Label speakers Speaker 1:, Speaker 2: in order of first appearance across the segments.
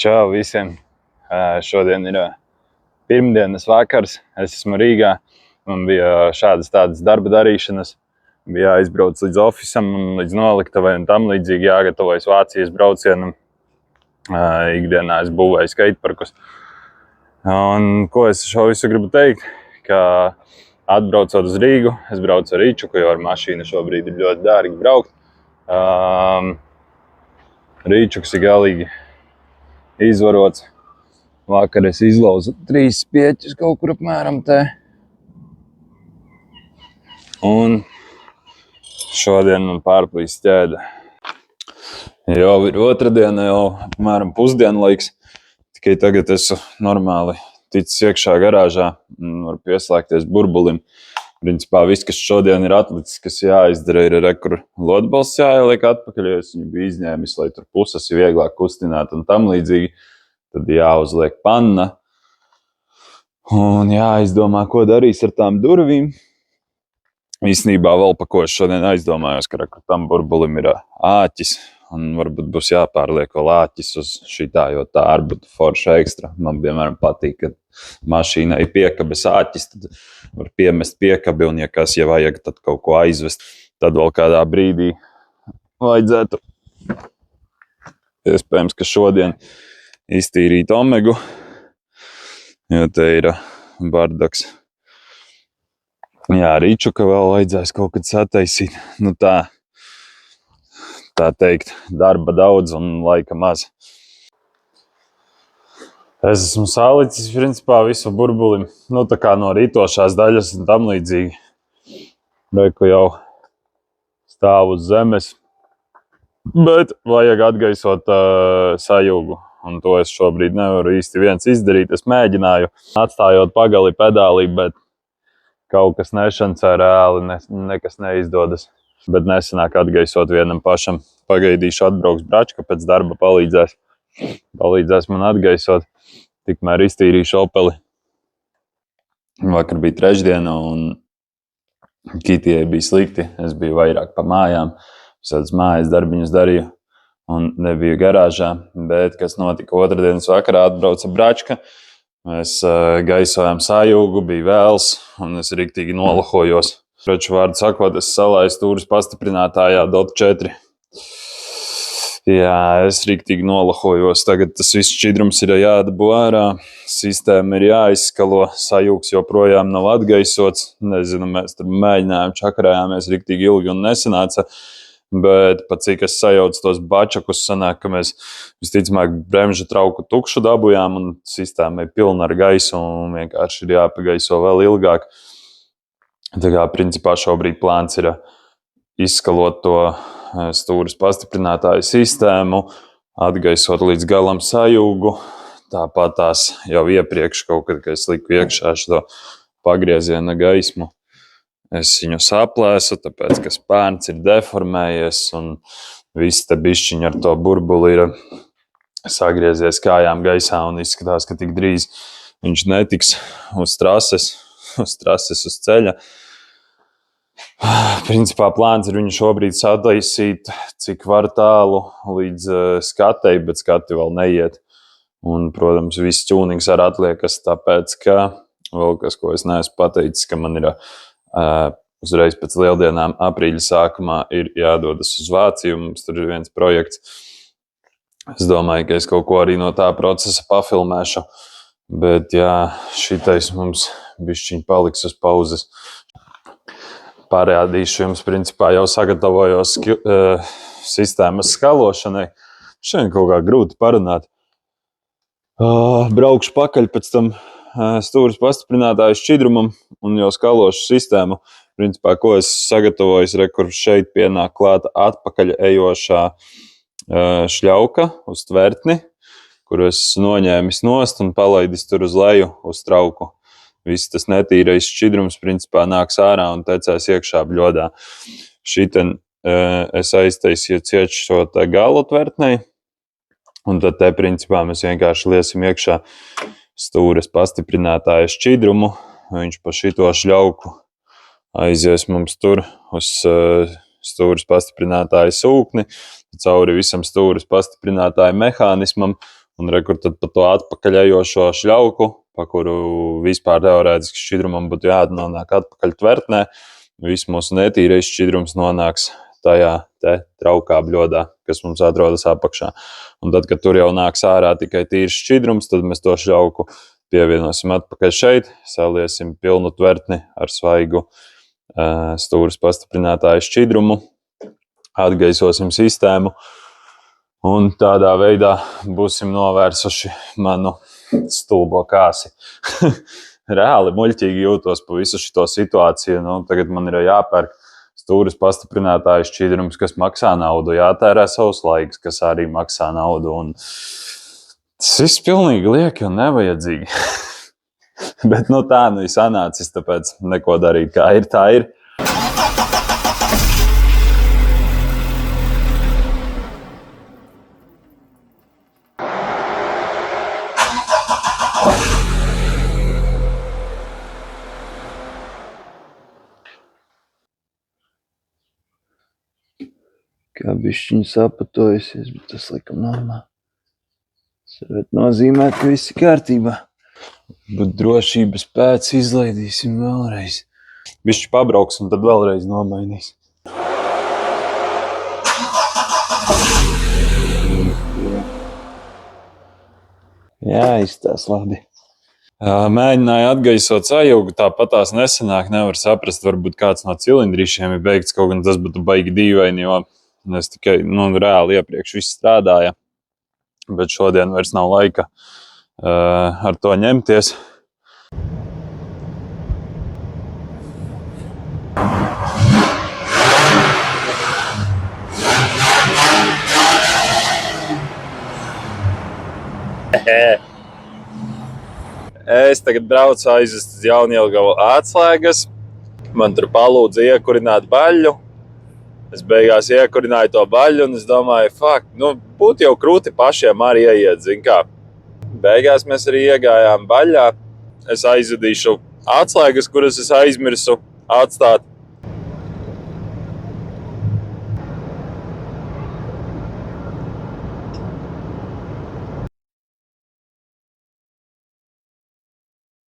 Speaker 1: Čau visiem! Šodien ir pirmdienas vakars. Es esmu Rīgā. Man bija šādas tādas darba darīšanas. Bija jāizbrauc līdz ofisam un līdz noliktavai un tam līdzīgi jāgatavojas Vācijas braucienam. Ikdienā es būvēju skateparkus. Un ko es šo visu gribu teikt? Ka atbraucot uz Rīgu, es braucu ar Rīčuku, jo ar mašīnu šobrīd ir ļoti dārgi braukt. Rīčuks ir galīgi izvarots. Vakar es izlauzu 3 pieķus kaut kur apmēram te. Un šodien man pārplīst ķēde. Jau ir otrdiena, jau apmēram pusdienlaiks. Tikai tagad esmu normāli ticis iekšā garāžā un varu pieslēgties burbulim. Principā viss, kas šodien ir atlicis, kas jāizdara, ir rekur lodbalsts jāieliek atpakaļ, jo es viņu biju izņēmis, lai tur puses ir vieglāk kustināt un tam līdzīgi. Tad jāuzliek panna un jāizdomā, ko darīs ar tām durvīm. Īstenībā vēl pa ko es šodien aizdomājos, ka rekur tam burbulim ir āķis un varbūt būs jāpārliek vēl āķis uz šitā, jo tā arī būtu forša ekstra. Man piemēram patīk, ka mašīnai piekabes āķis, tad var piemest piekabi un ja kas, ja vajag, tad kaut ko aizvest. Tad vēl kādā brīdī vajadzētu iespējams, ka šodien iztīrīt omegu, jo te ir bardaks. Jā, Rīčuka vēl vajadzēs kaut kad sataisīt. Nu tā teikt, darba daudz un laika maz. Es esmu salicis principā visu burbulim, nu tā kā no rītošās daļas un tam līdzīgi. Reku jau stāv uz zemes, bet vajag atgaisot sajūgu. Un to es šobrīd nevaru īsti viens izdarīt. Es mēģināju, atstājot pagali pedālī, bet kaut kas nešancē reāli, nekas neizdodas. Bet nesanāk atgaisot vienam pašam. Pagaidīšu atbrauks Bračka, pēc darba palīdzēs man atgaisot. Tikmēr iztīrīšu Opeli. Vakar bija trešdiena un Kitijai bija slikti. Es biju vairāk pa mājām. Visādas mājas darbiņus darīju. Un nebija garāžā, bet kas notika otrdienas vakarā, atbrauca Bračka. Mēs gaisojām sajūgu, bija vēls, un es riktīgi nolahojos. Preču vārdu sakot, es salaidu stūres pastiprinātājā DOT4. Jā, es riktīgi nolahojos. Tagad tas viss šķidrums ir jādabū ārā, sistēma ir jāizskalo, sajūgs joprojām nav atgaisots. Nezinu, mēs tur mēģinājām, čakarējāmies riktīgi ilgi un nesanāca. Bet pat cik es sajaucu tos bačakus, sanāk, ka mēs visticamāk bremža trauku tukšu dabujām un sistēma ir pilna ar gaisu un vienkārši ir jāpagaiso vēl ilgāk. Tā kā principā šobrīd plāns ir izskalot to stūres pastiprinātāju sistēmu, atgaisot līdz galam sajūgu. Tāpat tās jau iepriekš kaut kad, kad es liku iekšā šo pagrieziena gaismu. Es viņu saplēsu, tāpēc, ka spārns ir deformējies un viss te bišķiņi ar to burbuli ir sagriezies kājām gaisā un izskatās, ka tik drīz viņš netiks uz trases uz ceļa. Principā plāns ir viņu šobrīd sataisīt, cik var tālu līdz skatei, bet skati vēl neiet. Un, protams, viss ķūnings arī atliekas, tāpēc, ka vēl kas, ko es neesmu pateicis, ka man ir uzreiz pēc lieldienām aprīļa sākumā ir jādodas uz Vāciju. Mums tur ir viens projekts. Es domāju, ka es kaut ko arī no tā procesa pafilmēšu. Bet jā, šitais mums bišķiņ paliks uz pauzes. Parādīšu jums, principā jau sagatavojos sistēmas skalošanai. Šodien kaut kā grūti parunāt. Braukšu pakaļ pēc tam stūres pastiprinātāju šķidrumam un jau skalošu sistēmu. Principā, ko es sagatavoju, rekur šeit pienāk klāta atpakaļ ejošā šļauka uz tvertni, kuru es noņēmis nost un palaidis tur uz leju uz trauku. Viss tas netīrais šķidrums principā nāks ārā un tecēs iekšā bļodā. Šiten es aiztaisīju cieši šo te galu tvertnei un tad te principā mēs vienkārši liesim iekšā stūres pastiprinātāja šķidrumu. Viņš pa šito šļauku aizies mums tur uz stūres pastiprinātāja sūkni, cauri visam stūres pastiprinātāja mehānismam un rekur tad pa to atpakaļejošo šļauku, pa kuru vispār teorētiski šķidrumam būtu jānonāk atpakaļ tvertnē. Viss mūsu netīrais šķidrums nonāks tajā te traukā bļodā, kas mums atrodas apakšā. Un tad, kad tur jau nāks ārā tikai tīrs šķidrums, tad mēs to šļauku pievienosim atpakaļ šeit, saliesim pilnu tvertni ar svaigu stūres pastiprinātāju šķidrumu, atgaisosim sistēmu un tādā veidā būsim novērsuši manu stulbo kāsi. Reāli muļķīgi jūtos pa visu šito situāciju. Tagad man ir jāpērk stūres pastiprinātāju šķidrums, kas maksā naudu, jātērē savs laiks, kas arī maksā naudu. Un tas viss pilnīgi lieki un nevajadzīgi. Bet tā nu ir sanācis, tāpēc neko darīt, kā ir, tā ir. Kā bišķiņi sapatojusies, bet tas laikam normāli. Tas varētu nozīmēt, ka viss ir kārtībā. Bet drošības pēc izlaidīsim vēlreiz. Bišķi pabrauks un tad vēlreiz nomainīs. Jā, izstās labi. Mēģināju atgaisot sajūgu, tāpat tās nesanāk, nevar saprast, varbūt kāds no cilindrīšiem ir beigts, kaut gan tas būtu baigi dīvaini, jo es tikai reāli iepriekš viss strādāja, bet šodien vairs nav laika ar to ņemties. Es tagad braucu aizvest uz Jaunjelgavu atslēgas. Man tur palūdza iekurināt baļļu. Es beigās iekurināju to baļļu un es domāju, būtu jau krūti pašiem arī ieiet, zin kā. Beigās mēs arī iegājām baļļā. Es aizvedīšu atslēgas, kuras es aizmirsu atstāt.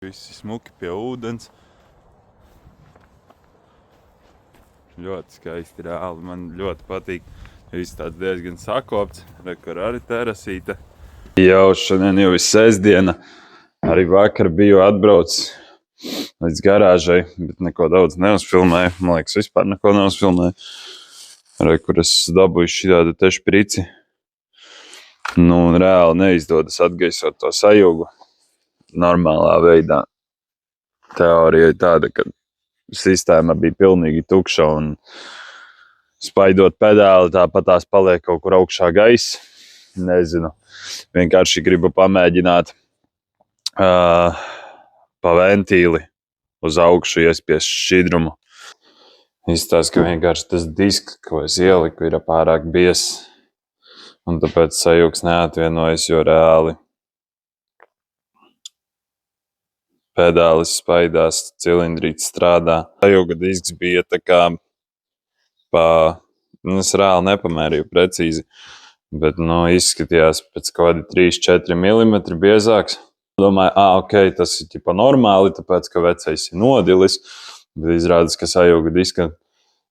Speaker 1: Visi smuki pie ūdens. Ļoti skaisti reāli, man ļoti patīk. Viss tāds diezgan sakopts, rekur arī terasīte. Jau šodien jau ir sestdiena. Arī vakar biju atbraucis līdz garāžai, bet neko daudz neuzfilmēju. Man liekas, vispār neko neuzfilmēju. Rekur es dabūju šitādu te šprici. Reāli neizdodas atgaisot to sajūgu normālā veidā. Teorija ir tāda, ka sistēma bija pilnīgi tukša un spaidot pedāli, tāpat tās paliek kaut kur augšā gaiss. Nezinu. Vienkārši gribu pamēģināt pa ventīli uz augšu iespiest šķidrumu. Izstāst, ka vienkārši tas disks, ko es ieliku, ir pārāk biezs. Un tāpēc sajūgs neatvienojas, jo reāli pedālis spaidās, cilindrīts strādā. Sajūga disks bija tā kā es reāli nepamērīju precīzi, bet izskatījās pēc kādi 3-4 mm biezāks. Domāju, ok, tas ir ķipa normāli, tāpēc, ka vecais ir nodilis, bet izrādās, ka sajūga diska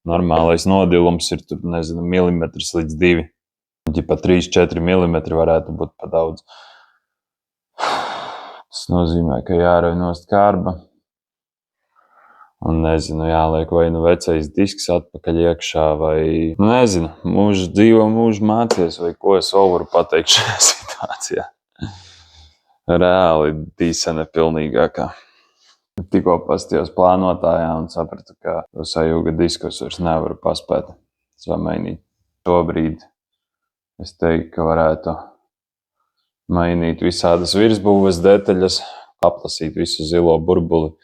Speaker 1: normālais nodilums ir tur, nezinu, milimetrs līdz 2. Ķipa 3-4 mm varētu būt pa daudz. Tas nozīmē, ka jārauj nost kārba. Un nezinu, jāliek vai vecais disks atpakaļ iekšā, vai nezinu, mūžu dzīvo, mūžu mācies, vai ko es vēl varu pateikt šajā situācijā. Reāli dīsene pilnīgākā. Tikko pastījos plānotājā un sapratu, ka to sajūga diskus vairs nevaru paspēt samainīt. Šobrīd es teiktu, ka varētu mainīt visādas virsbūves detaļas, aplasīt visu zilo burbuli.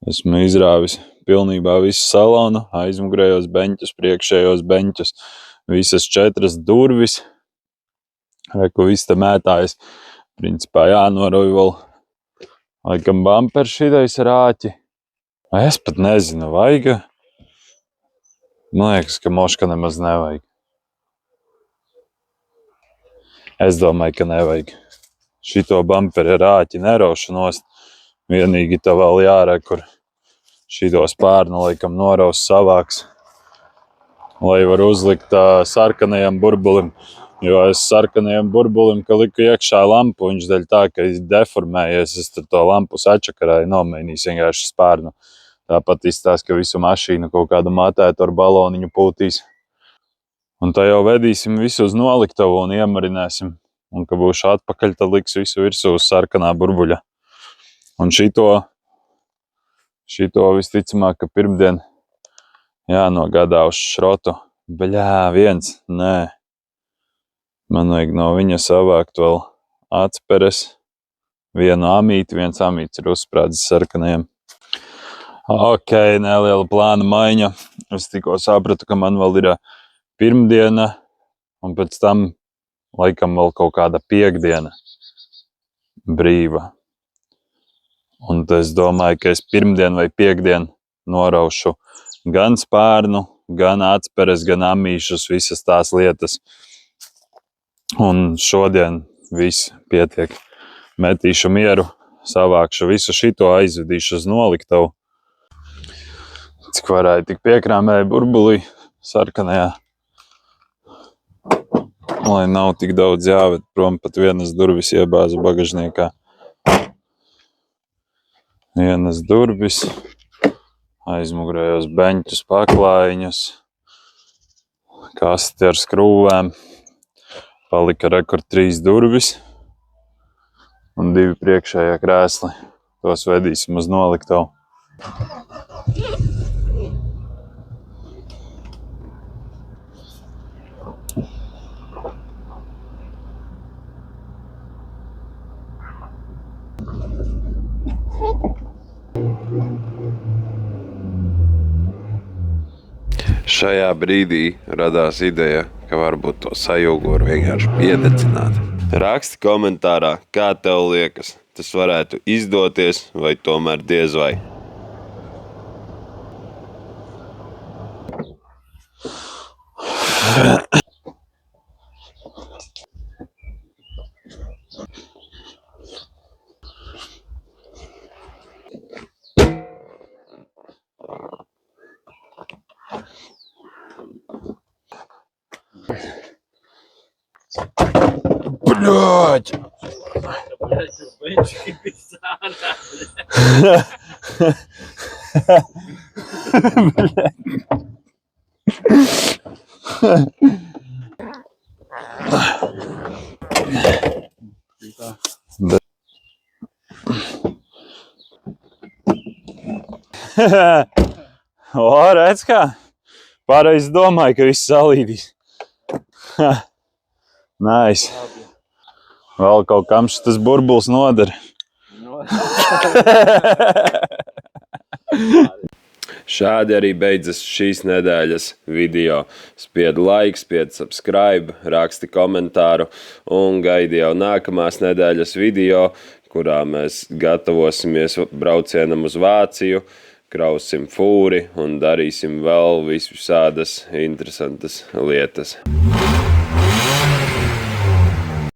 Speaker 1: Esmu izrāvis pilnībā visu salonu, aizmugurējos beņķus, priekšējos beņķus, visas 4 durvis. Reku viss te mētājas. Principā jānorauj vēl laikam bumpers šitais rāķi. Es pat nezinu, vajag. Man liekas, ka moška nemaz nevajag. Es domāju, ka nevajag. Šito bumperi rāķi neraušu nost. Vienīgi tā vēl jārē, kur šito spārnu laikam noraus savāks, lai var uzlikt sarkanajam burbulim. Jo es sarkanajam burbulim, ka liku iekšā lampu, viņš dēļ tā, ka deformējies, es tad to lampu sačakarāju, nomainīs vienkārši spārnu. Tāpat izstās, ka visu mašīnu kaut kādu matētu ar baloniņu pūtīs. Un tā jau vedīsim visu uz noliktavu un iemarinēsim. Un, ka būšu atpakaļ, tad liks visu virsū uz sarkanā burbuļa. Un šito visticamāk, ka pirmdien jānogādā uz šrotu. Nē. Man vajag no viņa savākt vēl atperes, vienu amīti, viens amīts ir uzsprādzis sarkanajam. Ok, neliela plāna maiņa. Es tikko sapratu, ka man vēl ir pirmdiena, un pēc tam laikam vēl kaut kāda piekdiena brīva. Un es domāju, ka es pirmdien vai piekdien noraušu gan spārnu, gan atperes, gan amīšus, visas tās lietas. Un šodien viss pietiek. Metīšu mieru, savākšu visu šito, aizvedīšu uz noliktavu. Cik varēja, tik piekrāmēja burbulī sarkanajā. Lai nav tik daudz jāved prom, pat vienas durvis iebāzu bagažniekā. Vienas durvis, aizmugurējos beņķus, paklājiņus, kasti ar skrūvēm. Palika rekord 3 durvis un 2 priekšējā krēsli. Tos vedīsim uz noliktavu. Šajā brīdī radās ideja, ka varbūt to sajūgu vienkārši piedecināt. Raksti komentārā, kā tev liekas, tas varētu izdoties vai tomēr diez vai. Блядь! O, redz kā? Pareizi domāju, ka viss salīdīs. Nice. Vēl kaut kam šitas burbuls noder. Šādi arī beidzas šīs nedēļas video. Spied like, spied subscribe, raksti komentāru un gaidi jau nākamās nedēļas video, kurā mēs gatavosimies braucienam uz Vāciju, krausim fūri un darīsim vēl visādas interesantas lietas.